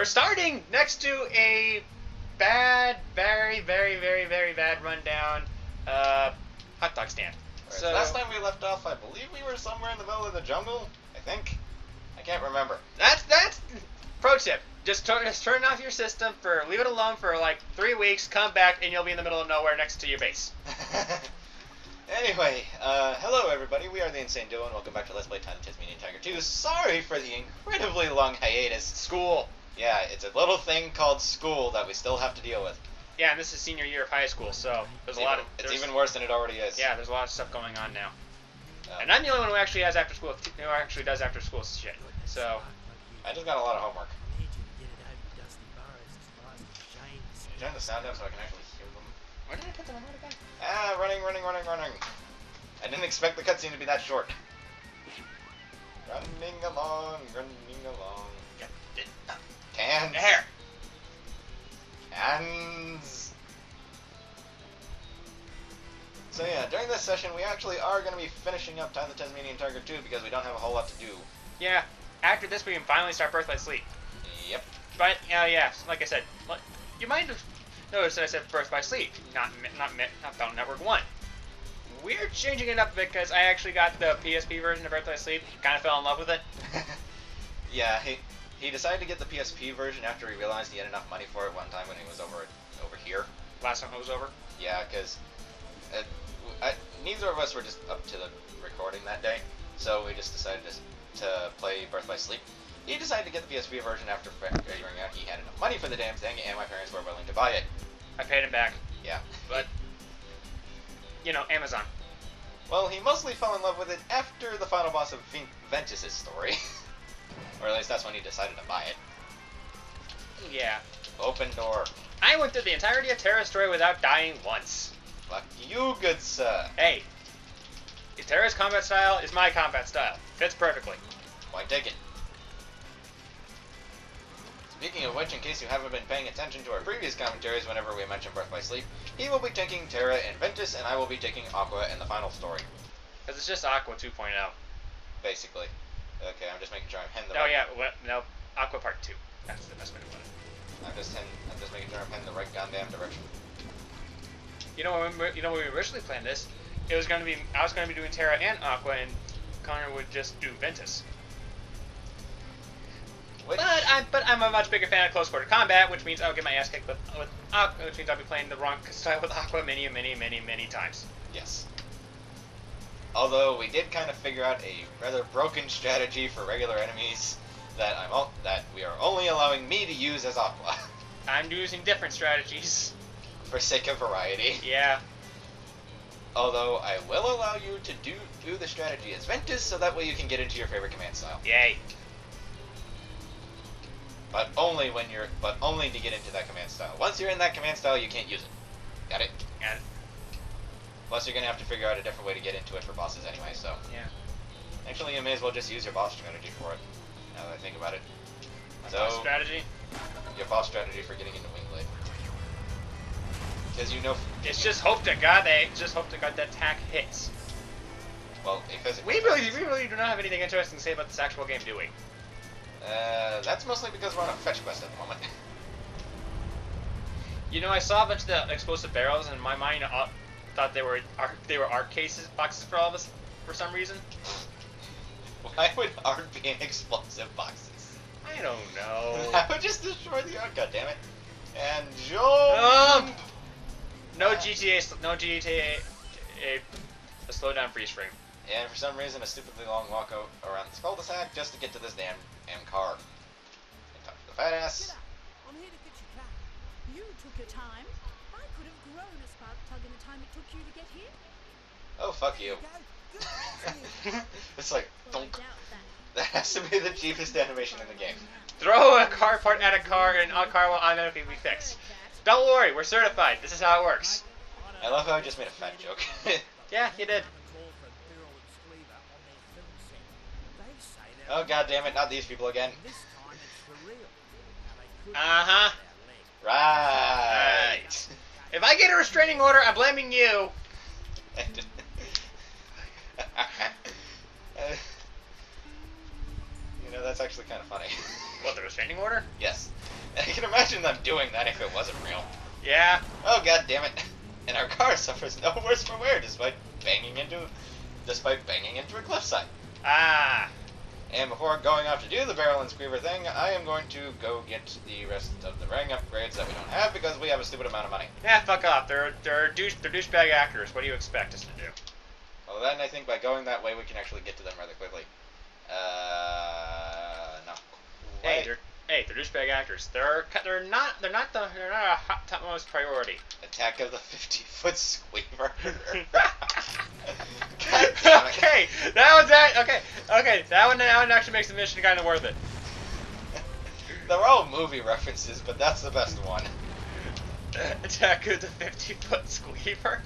We're starting next to a bad, very bad rundown hot dog stand. Right, So last time we left off, I believe we were somewhere in the middle of the jungle. I think. I can't remember. That's pro tip. Just turn off your system leave it alone for like 3 weeks. Come back and you'll be in the middle of nowhere next to your base. Anyway, hello everybody. We are the Insane Duo, and welcome back to Let's Play Tasmanian Tiger 2. Sorry for the incredibly long hiatus. School. Yeah, it's a little thing called school that we still have to deal with. Yeah, and this is senior year of high school, so there's a lot of... It's even worse than it already is. Yeah, there's a lot of stuff going on now. And I'm the only one who actually has after school, who actually does after school shit. So... I just got a lot of homework. Turn the sound up so I can actually hear them. Where did I put the remote again? Ah, running. I didn't expect the cutscene to be that short. Running along. Cans. There. Cans. So yeah, during this session we actually are going to be finishing up Time the Tasmanian Tiger 2 because we don't have a whole lot to do. Yeah, after this we can finally start Birth by Sleep. Yep. But, yeah, like I said, you might have noticed that I said Birth by Sleep, not Battle Network 1. We're changing it up because I actually got the PSP version of Birth by Sleep, kind of fell in love with it. Yeah, he decided to get the PSP version after he realized he had enough money for it one time when he was over here. Last time it was over? Yeah, because neither of us were just up to the recording that day, so we just decided to play Birth by Sleep. He decided to get the PSP version after figuring out he had enough money for the damn thing, and my parents were willing to buy it. I paid him back. Yeah. But, you know, Amazon. Well, he mostly fell in love with it after the final boss of Ventus's story. Or at least that's when he decided to buy it. Yeah. Open door. I went through the entirety of Terra's story without dying once. Fuck you, good sir. Hey. Terra's combat style is my combat style. Fits perfectly. Why take it? Speaking of which, in case you haven't been paying attention to our previous commentaries whenever we mention Birth by Sleep, he will be taking Terra and Ventus, and I will be taking Aqua in the final story. Because it's just Aqua 2.0. Basically. Okay, I'm just making sure I'm heading the right... right... Oh, yeah, no, Aqua Part 2. That's the best way to put it. I'm just making sure I'm heading the right goddamn direction. You know, when we originally planned this, I was going to be doing Terra and Aqua, and Connor would just do Ventus. But I'm a much bigger fan of close quarter combat, which means I'll get my ass kicked with Aqua, which means I'll be playing the wrong style with Aqua many times. Yes. Although we did kind of figure out a rather broken strategy for regular enemies that we are only allowing me to use as Aqua. I'm using different strategies. For sake of variety. Yeah. Although I will allow you to do the strategy as Ventus, so that way you can get into your favorite command style. Yay. But only to get into that command style. Once you're in that command style, you can't use it. Got it? Got it. Plus, you're gonna have to figure out a different way to get into it for bosses anyway. So. Yeah. Actually, you may as well just use your boss strategy for it. Now that I think about it. Boss strategy. Your boss strategy for getting into Wingblade. Because you know. It's just hope to God that attack hits. Well, we really do not have anything interesting to say about this actual game, do we? That's mostly because we're on a fetch quest at the moment. You know, I saw a bunch of the explosive barrels, and in my mind thought they were art boxes for all of us for some reason. Why would art be in explosive boxes? I don't know. That would just destroy the art, goddammit. And jump! No GTA, a slow down freeze frame. And for some reason, a stupidly long walk around this cul-de-sac just to get to this damn car. And talk to the fat ass. I'm here to fix your car. You took your time. I could have grown a spark plug in the time it took you to get here. Oh, fuck you. It's like, thunk. That has to be the cheapest animation in the game. Throw a car part at a car, and a car will automatically be fixed. Don't worry, we're certified. This is how it works. I love how I just made a fat joke. Yeah, you did. Oh, god damn it, not these people again. Uh-huh. Right. If I get a restraining order, I'm blaming you. You know, that's actually kind of funny. What, the restraining order? Yes. I can imagine them doing that if it wasn't real. Yeah. Oh god damn it! And our car suffers no worse for wear despite banging into a cliffside. Ah. And before going off to do the barrel and squeaver thing, I am going to go get the rest of the ring upgrades that we don't have because we have a stupid amount of money. Yeah, fuck off. They're douchebag actors. What do you expect us to do? Well, then I think by going that way we can actually get to them rather quickly. No. They're douchebag actors. They're not a hot topmost priority. Attack of the 50-foot squeaver. God damn it. Okay, that one's okay. That one actually makes the mission kind of worth it. They're all movie references, but that's the best one. Attack of the 50-foot squeaver.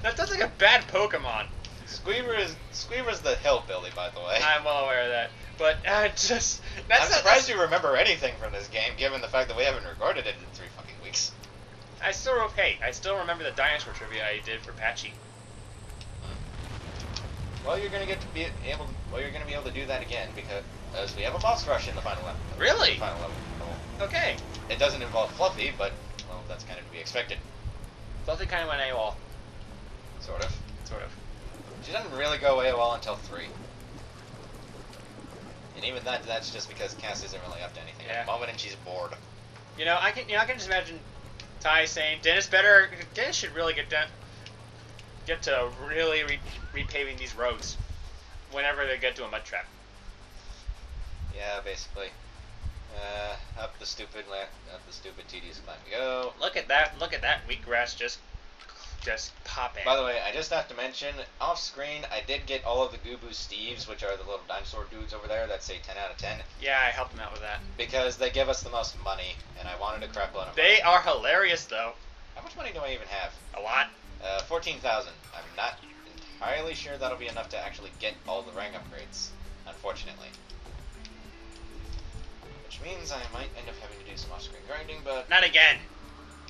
That sounds like a bad Pokemon. Squeaver's the hillbilly, by the way. I'm well aware of that, but I'm surprised you remember anything from this game, given the fact that we haven't recorded it in 3 fucking weeks. I still remember the dinosaur trivia I did for Patchy. Well, you're gonna be able to do that again because we have a boss rush in the final level. Really? The final level. Okay. It doesn't involve Fluffy, but well, that's kind of to be expected. Fluffy kind of went AWOL. Sort of. Sort of. She doesn't really go AWOL until 3. And even that's just because Cass isn't really up to anything at the moment, and she's bored. I can just imagine Ty saying, Dennis should really get to really repaving these roads whenever they get to a mud trap. Yeah, basically. Up the stupid tedious climb we go. Look at that wheatgrass just popping. By the way, I just have to mention, off screen, I did get all of the Gooboo Steves, which are the little dinosaur dudes over there that say 10 out of 10. Yeah, I helped them out with that. Because they give us the most money, and I wanted a crap load of money. They are hilarious, though. How much money do I even have? A lot. 14,000. I'm not entirely sure that'll be enough to actually get all the rank upgrades, unfortunately. Which means I might end up having to do some off-screen grinding, but... Not again!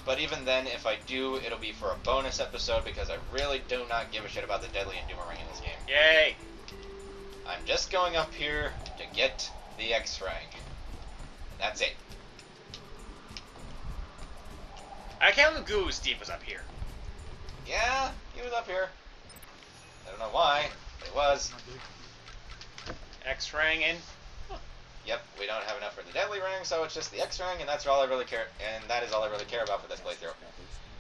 But even then, if I do, it'll be for a bonus episode because I really do not give a shit about the Deadly and Doomerang in this game. Yay! I'm just going up here to get the X rank. And that's it. I can't believe Goo Steve was up here. Yeah, he was up here. I don't know why, but he was. X-Rang in. Yep, we don't have enough for the Deadly Ring, so it's just the X Ring, and that's all I really care. And that is all I really care about for this playthrough.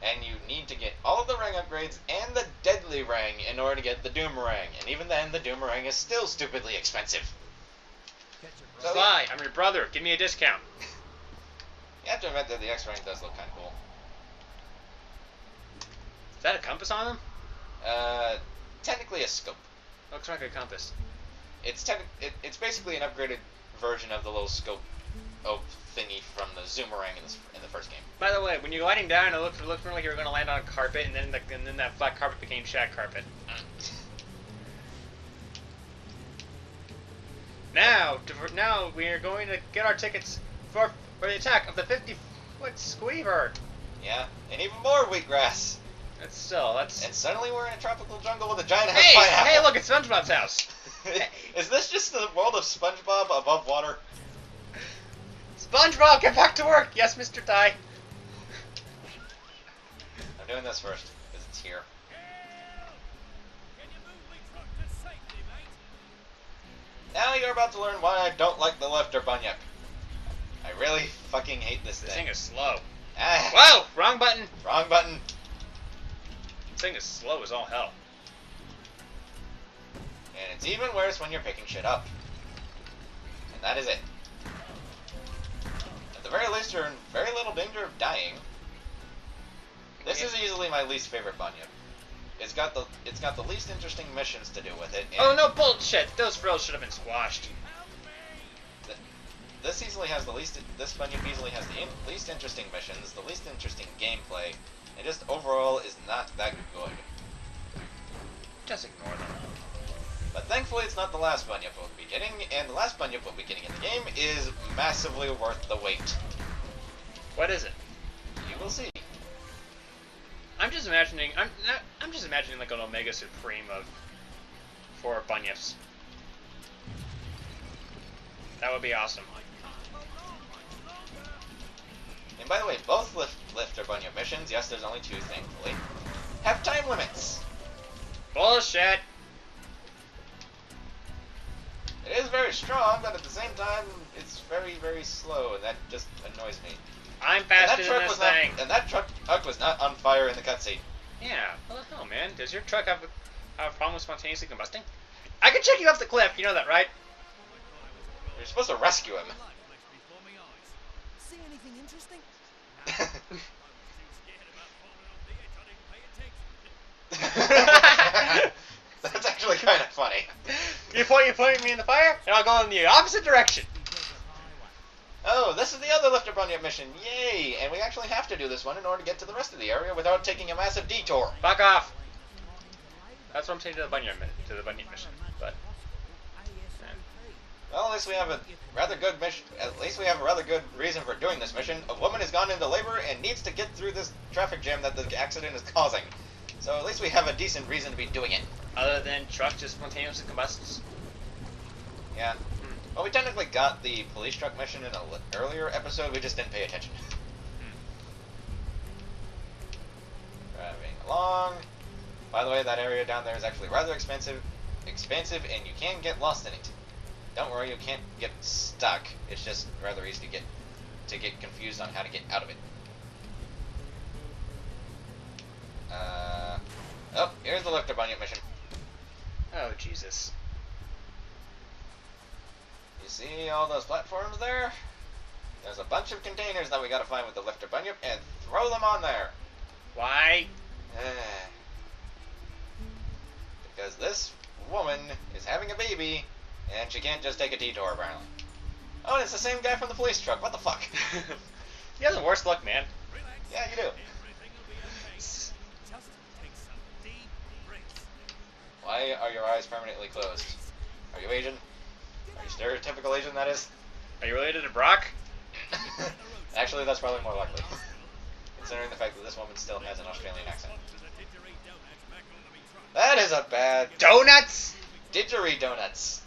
And you need to get all of the ring upgrades and the Deadly Ring in order to get the Doomerang. And even then, the Doomerang is still stupidly expensive. So Sly, I'm your brother. Give me a discount. You have to admit that the X Ring does look kind of cool. Is that a compass on them? Technically a scope. Looks like a compass. It's basically an upgraded version of the little scope thingy from the Zoomerang in the first game. By the way, when you're gliding down, it looked like you were going to land on a carpet, and then that flat carpet became shag carpet. Now we are going to get our tickets for the attack of the 50-foot squeaver. Yeah, and even more wheatgrass. That's. And suddenly we're in a tropical jungle with a giant house Hey, pineapple. hey! Look, it's SpongeBob's house. Is this just the world of SpongeBob above water? SpongeBob, get back to work! Yes, Mr. Ty. I'm doing this first, because it's here. Now you're about to learn why I don't like the lifter Bunyip. I really fucking hate this thing. This thing is slow. Ah. Whoa! Wrong button! Wrong button. This thing is slow as all hell. And it's even worse when you're picking shit up. And that is it. At the very least, you're in very little danger of dying. This is easily my least favorite Bunyip. It's got the least interesting missions to do with it. Oh no, bullshit! Those frills should have been squashed. This Bunyip easily has the least interesting missions, the least interesting gameplay, and just overall is not that good. Just ignore them. But thankfully it's not the last Bunyip we'll be getting, and the last Bunyip we'll be getting in the game is massively worth the wait. What is it? You will see. I'm just imagining like an Omega Supreme for Bunyips. That would be awesome. And by the way, both lifter Bunyip missions, yes, there's only 2, thankfully, have time limits. Bullshit. It is very strong, but at the same time, it's very, very slow, and that just annoys me. I'm faster than this thing. And that truck was not on fire in the cutscene. Yeah, what the hell, man? Does your truck have a problem with spontaneously combusting? I can check you off the cliff, you know that, right? You're supposed to rescue him. See anything interesting? That's actually kind of funny. You point me in the fire, and I'll go in the opposite direction. Oh, this is the other Lifter Bunyip mission. Yay! And we actually have to do this one in order to get to the rest of the area without taking a massive detour. Fuck off. That's what I'm saying to the Bunyip mission. But well, at least we have a rather good mission. At least we have a rather good reason for doing this mission. A woman has gone into labor and needs to get through this traffic jam that the accident is causing. So at least we have a decent reason to be doing it. Other than truck just spontaneously combusts. Yeah. Well, we technically got the police truck mission in an earlier episode. We just didn't pay attention. Driving along. By the way, that area down there is actually rather expensive, and you can get lost in it. Don't worry, you can't get stuck. It's just rather easy to get confused on how to get out of it. Oh, here's the Lifter Bunyip mission. Oh, Jesus. You see all those platforms there? There's a bunch of containers that we gotta find with the Lifter Bunyip and throw them on there. Why? Because this woman is having a baby, and she can't just take a detour, apparently. Oh, and it's the same guy from the police truck. What the fuck? You have the worst luck, man. Yeah, you do. Why are your eyes permanently closed? Are you Asian? Are you stereotypical Asian, that is? Are you related to Brock? Actually, that's probably more likely. Considering the fact that this woman still has an Australian accent. That is a bad... Donuts? Didgeridoo-nuts.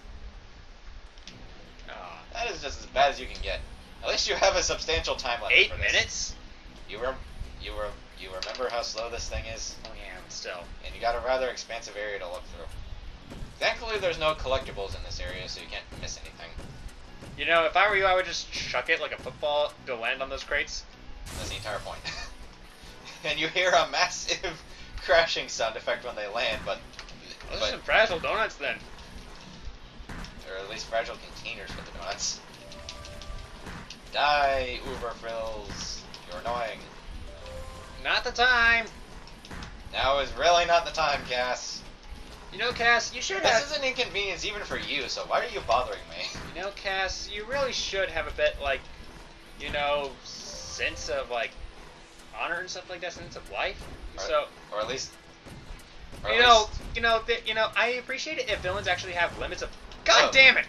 Oh. That is just as bad as you can get. At least you have a substantial time limit 8 for this. minutes? You remember how slow this thing is? Oh yeah, but still. And you got a rather expansive area to look through. Thankfully, there's no collectibles in this area, so you can't miss anything. You know, if I were you, I would just chuck it like a football to land on those crates. That's the entire point. And you hear a massive crashing sound effect when they land, but Those are some fragile donuts then. or at least fragile containers for the donuts. Die, Uber Frills. You're annoying. Not the time. Now is really not the time, Cass. You know, Cass, you should This have... is an inconvenience even for you, so why are you bothering me? You know, Cass, you really should have a bit, like, you know, sense of, like, honor and stuff like that, sense of life. Or at least... I appreciate it if villains actually have limits of... God damn it!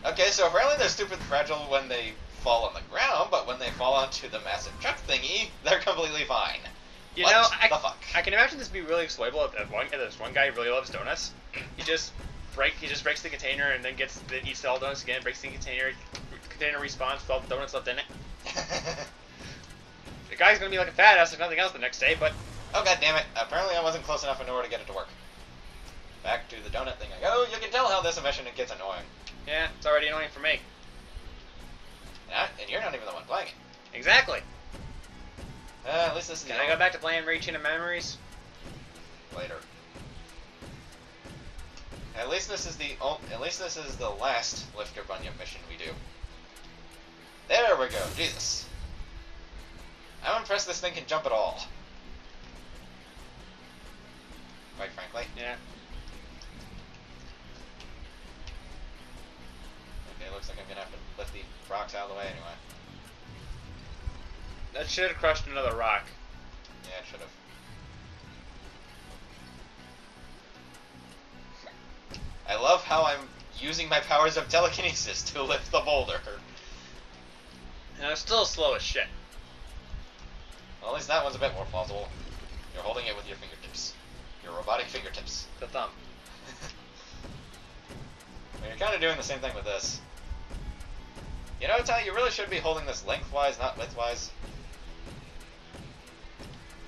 Okay, so apparently they're stupid fragile when they fall on the ground, but when they fall onto the massive truck thingy, they're completely fine. You know, the fuck? I can imagine this be really exploitable if this one guy really loves donuts. He just breaks the container and then eats all donuts again, breaks the container respawns with all the donuts left in it. The guy's gonna be like a fat ass if nothing else the next day, but... Oh god damn it, apparently I wasn't close enough in order to get it to work. Back to the donut thing I go. You can tell how this mission gets annoying. Yeah, it's already annoying for me. And you're not even the one playing it. Exactly. At least this is Can I go back to playing Reaching of Memories? later. At least this is the last Lifter Bunyip mission we do. There we go. Jesus. I'm impressed this thing can jump at all. Quite frankly. Yeah. Okay, looks like I'm gonna have to lift the rocks out of the way anyway. That should have crushed another rock. Yeah, it should have. I love how I'm using my powers of telekinesis to lift the boulder. And it's still slow as shit. Well, at least that one's a bit more plausible. You're holding it with your fingertips. Your robotic fingertips. The thumb. Well, you're kind of doing the same thing with this. You know, Ty, you really should be holding this lengthwise, not widthwise.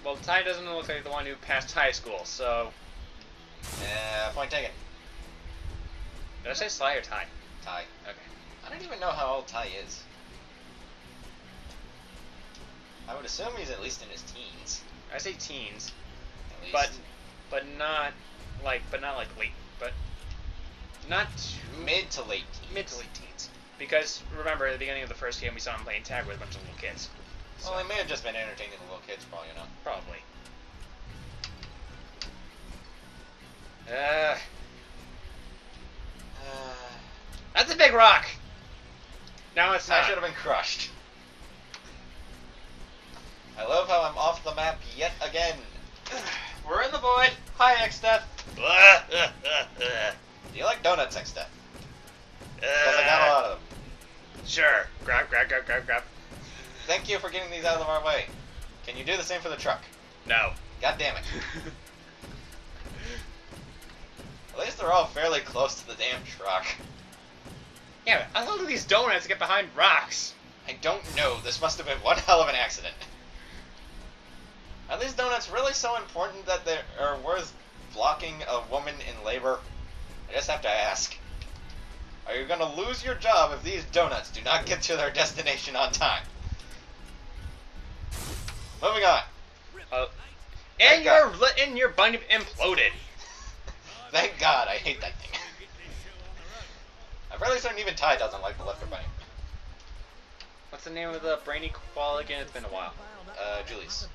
Well, Ty doesn't look like the one who passed high school, so... Point taken. Did I say Sly or Ty? Ty. Okay. I don't even know how old Ty is. I would assume he's at least in his teens. I say teens, At least. but not like late, but not too... Mid to late teens. Mid to late teens. Because, remember, at the beginning of the first game, we saw him playing tag with a bunch of little kids. So, Well, he may have just been entertaining the little kids, probably, you know. probably. That's a big rock! No, it's I not. should have been crushed. I love how I'm off the map yet again. We're in the void. Hi, X-Steph. Do you like donuts, X-Steph? Because I got a lot of them. Sure. Grab. Thank you for getting these out of our way. Can you do the same for the truck? No. God damn it. At least they're all fairly close to the damn truck. Yeah, but how do these donuts get behind rocks? I don't know. This must have been one hell of an accident. Are these donuts really so important that they are worth blocking a woman in labor? I just have to ask. Are you going to lose your job if these donuts do not get to their destination on time? Moving on. And your Bunyip imploded. Thank God, I hate that thing. I'm fairly certain even Ty doesn't like the lifter bunny. What's the name of the brainy koala again? It's been a while. Julius.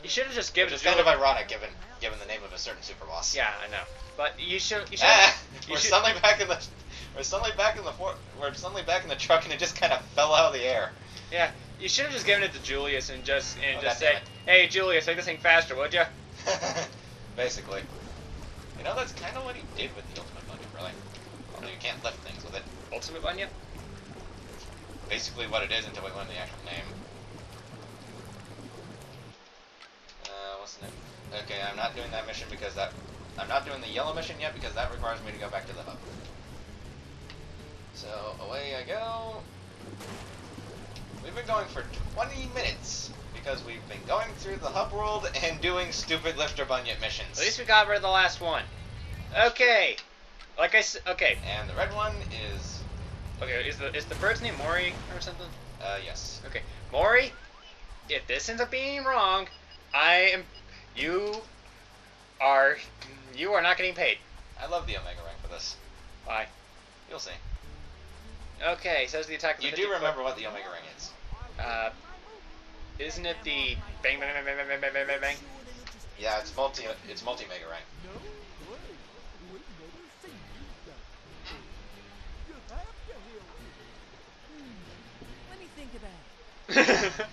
You should have just given Which it is kind of ironic given the name of a certain super boss. Yeah, I know. But you should. We're suddenly back in the truck, and it just kind of fell out of the air. Yeah, you should have just given it to Julius and just God say, damn it. "Hey, Julius, make this thing faster, would you?" Basically. You know, that's kind of what he did with the Ultimate Bunyip, really. Although you can't lift things with it. Ultimate Bunyip? Basically what it is until we learn the actual name. What's the name? Okay, I'm not doing that mission because I'm not doing the yellow mission yet because that requires me to go back to the hub. So, away I go. We've been going for 20 minutes because we've been going through the hub world and doing stupid lifter bunyip missions. At least we got rid of the last one. Okay. Like I said, okay. And the red one is... Okay, is the bird's name Maury or something? Yes. Okay. Maury, if this ends up being wrong, you are not getting paid. I love the Omega rank for this. Why? You'll see. Okay, says the attack of the You do remember what the Omega ring is. Isn't it the bang bang bang bang bang bang bang bang bang? Yeah, it's multi-mega rank. Let me think about it.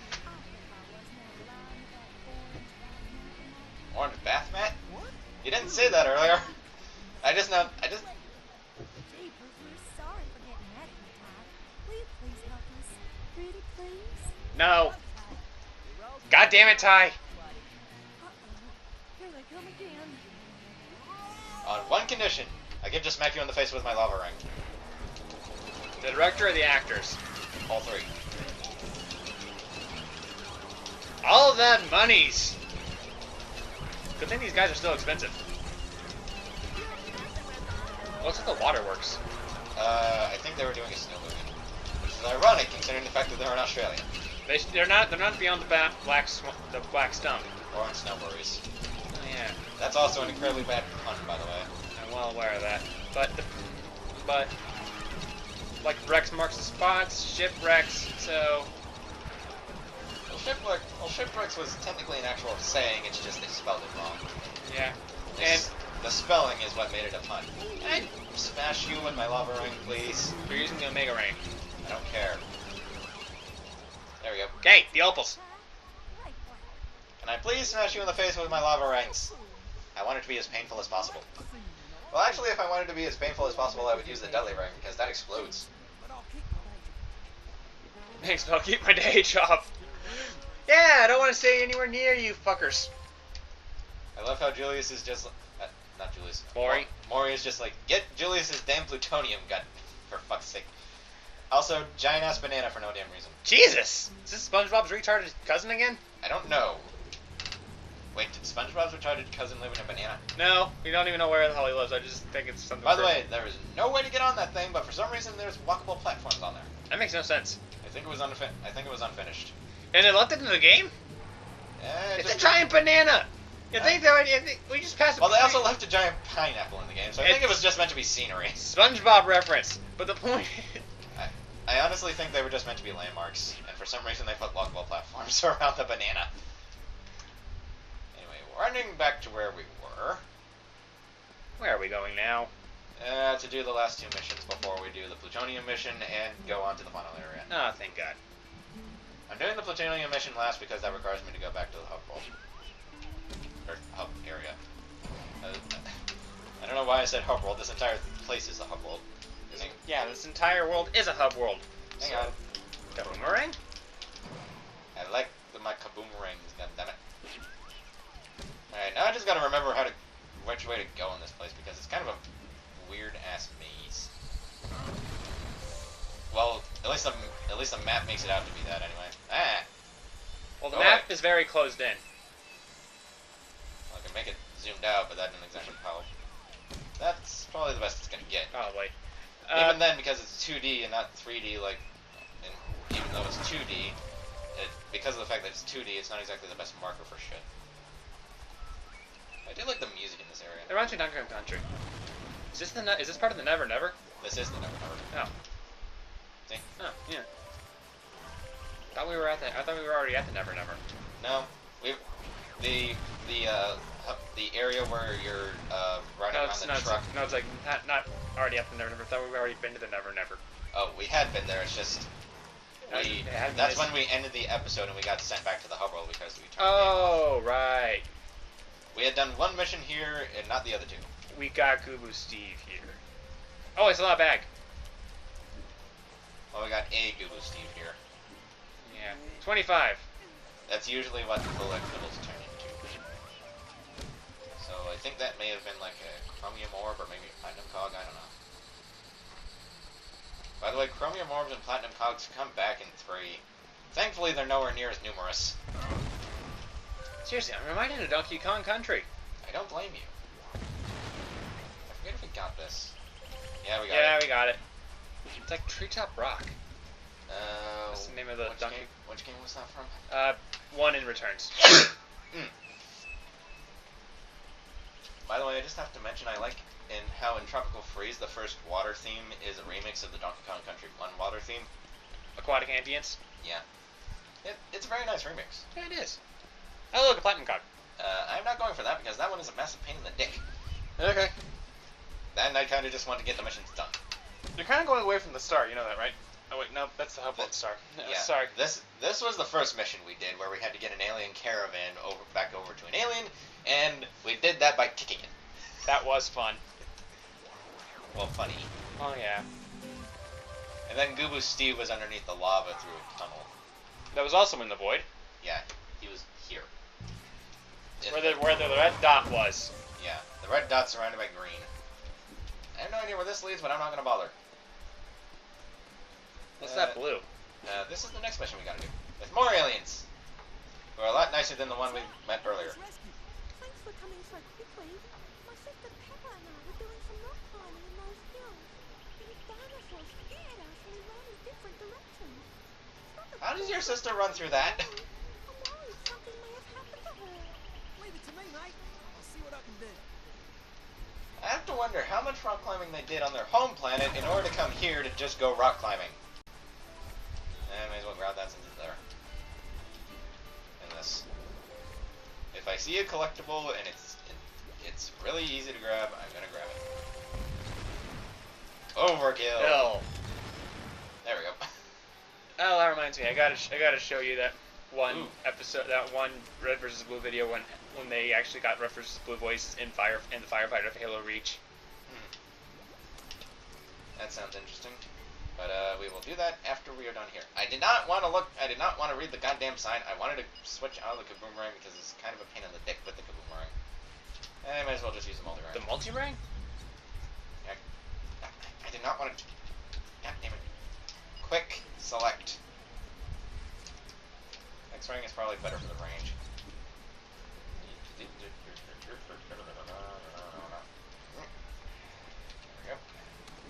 Orange bath mat? You didn't say that earlier. I just... Jeepers, we're sorry for getting mad at you, Ty. Will you please help us? Pretty please? No. God damn it, Ty. Uh-oh. Here they come again. On one condition. I can just smack you in the face with my lava ring. The director or the actors? All three. All that monies. Good thing these guys are still expensive. Looks like the waterworks. I think they were doing a snow movie. Which is ironic considering the fact that they're in Australia. They're not beyond the black stump. Or in snowberries. Oh yeah. That's also an incredibly bad pun, by the way. I'm well aware of that. But like Rex marks the spots, shipwrecks, so Well, shipwrecks was technically an actual saying, it's just they spelled it wrong. yeah. And the spelling is what made it a pun. Can I smash you with my lava ring, please? You're using the Omega Ring. I don't care. There we go. Okay, the opals. Can I please smash you in the face with my lava rings? I want it to be as painful as possible. Well, actually, if I wanted to be as painful as possible, I would use the deadly ring, because that explodes. Thanks, but I'll keep my day job. Yeah, I don't want to stay anywhere near you fuckers. I love how Julius is just... not Julius. Maury? Maury is just like, get Julius's damn plutonium gun, for fuck's sake. Also, giant-ass banana for no damn reason. Jesus! Is this SpongeBob's retarded cousin again? I don't know. Wait, did SpongeBob's retarded cousin live in a banana? No, we don't even know where the hell he lives. I just think it's something. By the way, there is no way to get on that thing, but for some reason there's walkable platforms on there. That makes no sense. I think it was unfinished. And it left it in the game? It's a giant banana! You think that we just passed? Well, they also left a giant pineapple in the game, so I think it was just meant to be scenery. SpongeBob reference. But the point I honestly think they were just meant to be landmarks, and for some reason they put walkable platforms around the banana. Anyway, running back to where we were. Where are we going now? To do the last 2 missions before we do the plutonium mission and go on to the final area. Oh, thank God. I'm doing the plutonium mission last because that requires me to go back to the hub world. Or hub area. I don't know why I said hub world. This entire place is the hub world. Yeah, this entire world is a hub world. Hang on. Kaboomerang? I like my kaboomerangs, goddammit. Alright, now I just gotta remember which way to go in this place because it's kind of a weird ass maze. Well, at least the map makes it out to be that anyway. Ah! Well, the map is very closed in. I can make it zoomed out, but that doesn't exactly help. That's probably the best it's gonna get. Probably. Even then, because it's 2D and not 3D, and even though it's 2D, because of the fact that it's 2D, it's not exactly the best marker for shit. I do like the music in this area. It reminds me of Donkey Kong Country. Is this part of the Never Never? This is the Never Never. Oh. See? Oh, yeah. I thought we were already at the Never Never. No, the area where you're riding on the truck. No, it's like not already at the Never Never. I thought we've already been to the Never Never. Oh, we had been there. It's just that's when we ended the episode and we got sent back to the hub world because we turned the game off. Right. We had done 1 mission here and not the other 2. We got Goobo Steve here. Oh, I still have a bag. Well, we got a Goobo Steve here. Yeah. 25. That's usually what the collectibles turn into. So I think that may have been like a chromium orb or maybe a platinum cog, I don't know. By the way, chromium orbs and platinum cogs come back in 3. Thankfully, they're nowhere near as numerous. Seriously, I'm reminded of Donkey Kong Country. I don't blame you. I forget if we got this. Yeah, we got it. Yeah, we got it. It's like Treetop Rock. What's the name of the donkey? Which game was that from? One in Returns. By the way, I just have to mention I like how in Tropical Freeze the first water theme is a remix of the Donkey Kong Country 1 water theme. Aquatic Ambience? Yeah. It's a very nice remix. Yeah, it is. Oh, look, a Platinum Cog. I'm not going for that because that one is a massive pain in the dick. Okay. Then I kind of just want to get the missions done. You're kind of going away from the star, you know that, right? Oh wait, no, that's the hub world star. No, yeah. Sorry. This was the first mission we did where we had to get an alien caravan back over to an alien, and we did that by kicking it. That was fun. Well, funny. Oh yeah. And then Goobo Steve was underneath the lava through a tunnel. That was also in the void. Yeah, he was here. Where the red dot was. Yeah, the red dot's surrounded by green. I have no idea where this leads, but I'm not gonna bother. What's that blue? This is the next mission we gotta do. With more aliens! Who are a lot nicer than the one we met earlier. Thanks for coming so quickly. My sister Pepper and I were doing some rock climbing in those hills. These dinosaurs scared us and we ran in different directions. How does your sister run through that? I'm worried something may have happened to her. Leave it to me, mate. I'll see what I can do. I have to wonder how much rock climbing they did on their home planet in order to come here to just go rock climbing. I may as well grab that since it's there. And this. If I see a collectible and it's really easy to grab, I'm gonna grab it. Overkill. Bill. There we go. Oh, that reminds me. I gotta show you that one episode, that one Red vs. Blue video when they actually got Red vs. Blue voice in the firefighter of Halo Reach. That sounds interesting. But we will do that after we are done here. I did not want to read the goddamn sign. I wanted to switch out of the kaboomerang because it's kind of a pain in the dick with the kaboomerang. I might as well just use the multi-rang. The multi-rang? I did not want to... God damn it. Quick select. X-ring is probably better for the range.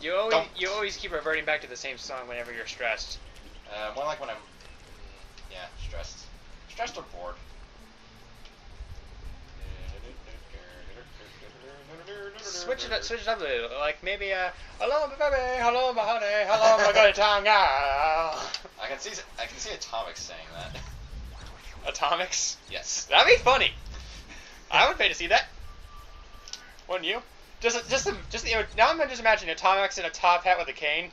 You always keep reverting back to the same song whenever you're stressed. More like when I'm, yeah, stressed. Stressed or bored. Switch it up a little. Like maybe hello my baby, hello my honey, hello my good time girl. I can see Atomics saying that. Atomics? Yes. That'd be funny. I would pay to see that. Wouldn't you? Now I'm just imagining Atomics in a top hat with a cane,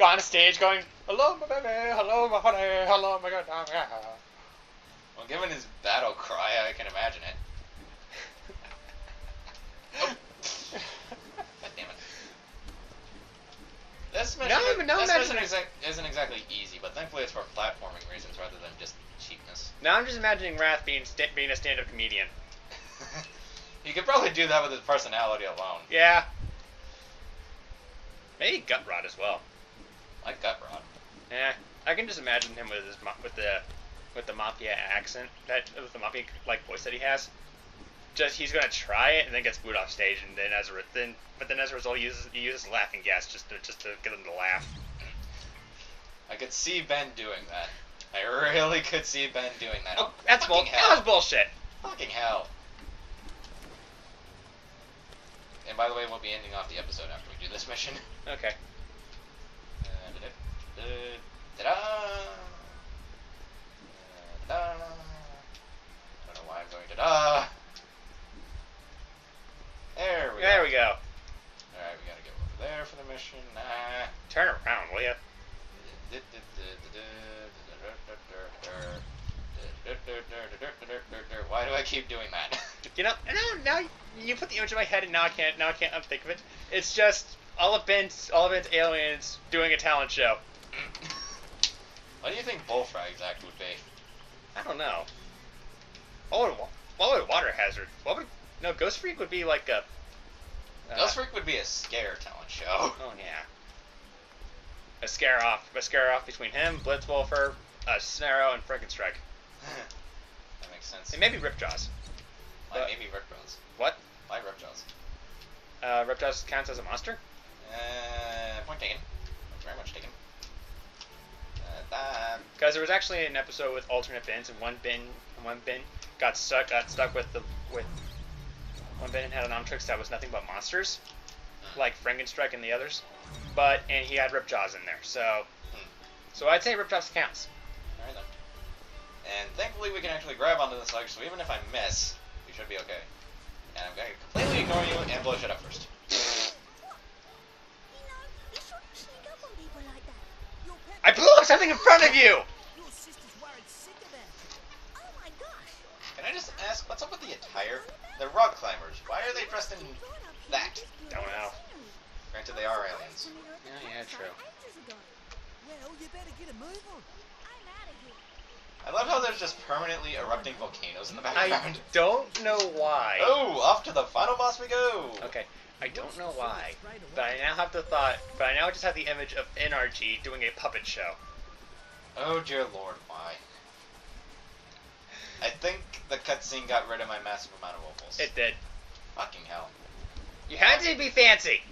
on stage going, hello my baby, hello my honey, hello my good time girl. Well, given his battle cry, I can imagine it. Oh. God damn it. This mission isn't exactly easy, but thankfully it's for platforming reasons rather than just cheapness. Now I'm just imagining Wrath being a stand-up comedian. He could probably do that with his personality alone. Yeah. Maybe Gut Rod as well. Like Gut Rod. Yeah, I can just imagine him with the Mafia accent, with the Mafia like voice that he has. Just he's gonna try it and then gets booed off stage, and then as a result he uses laughing gas just to get them to laugh. I could see Ben doing that. I really could see Ben doing that. Oh, that was bullshit. Fucking hell. And by the way, we'll be ending off the episode after we do this mission. Okay. Ta-da! Ta-da! I don't know why I'm going ta-da! There we go. Alright, we gotta go over there for the mission. Turn around, will ya? Why do I keep doing that? You know, now you put the image in my head, and now I can't think of it. It's just all of Ben's aliens doing a talent show. What do you think Bullfrog's act would be? I don't know. What would Water Hazard? Ghost Freak would be like a. Ghost Freak would be a scare talent show. Oh yeah. A scare off between him, Blitzwolfer, Snarrow, and Frankenstrike. That makes sense. And maybe Ripjaws. Why maybe Ripjaws? What? Why Ripjaws? Ripjaws counts as a monster? Point taken. Very much taken. Because there was actually an episode with alternate bins, and one bin got stuck with one bin had an Omtrix that was nothing but monsters, like Frankenstrike and the others, and he had Ripjaws in there, so I'd say Ripjaws counts. Alright then. And thankfully we can actually grab onto this ledge, so even if I miss, we should be okay. And I'm going to completely ignore you and blow shit up first. You shouldn't sneak up on people like that. I blew up something in front of you! Your sister's worried sick of that. Oh my gosh. Can I just ask, what's up with the attire? They're rock climbers. Why are they dressed in that? Don't know. Granted, they are aliens. Yeah, true. Well, you better get a move on. I'm out of here. I love how there's just permanently erupting volcanoes in the background. I don't know why. Oh, off to the final boss we go! Okay, I don't know why, but I now just have the image of NRG doing a puppet show. Oh dear lord, why? I think the cutscene got rid of my massive amount of opals. It did. Fucking hell. You had to be fancy!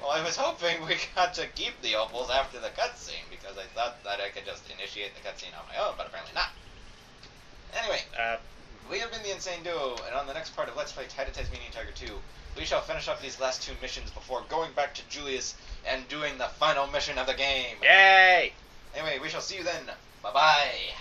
Well, I was hoping we got to keep the opals after the cutscene, because I thought that I could just initiate the cutscene on my own, but apparently not. Anyway, we have been the Insane Duo, and on the next part of Let's Play Tasmanian Tiger 2, we shall finish up these last two missions before going back to Julius and doing the final mission of the game. Yay! Anyway, we shall see you then. Bye-bye.